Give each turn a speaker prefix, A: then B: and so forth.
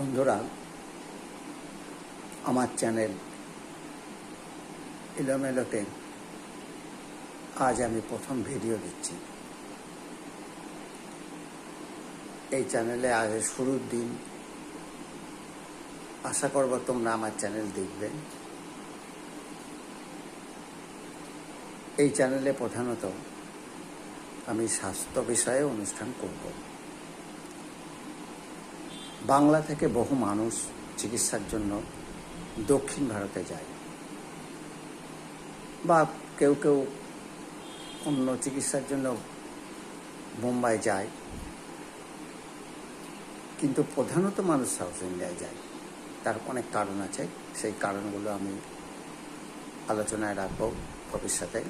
A: বন্ধুরা, আমার চ্যানেল এলোমেলোতে আজ আমি প্রথম ভিডিও দিচ্ছি। এই চ্যানেলে আজ শুরুর দিন। আশা করব তোমরা আমার চ্যানেল দেখবে। এই চ্যানেলে প্রধানত আমি স্বাস্থ্য বিষয়ে অনুষ্ঠান করব। বাংলা থেকে বহু মানুষ চিকিৎসার জন্য দক্ষিণ ভারতে যায়, বা কেউ কেউ অন্য চিকিৎসার জন্য বোম্বাই যায়, কিন্তু প্রধানত মানুষ সাউথ ইন্ডিয়ায় যায়। তার অনেক কারণ আছে, সেই কারণগুলো আমি আলোচনায় রাখবো ভবিষ্যতে।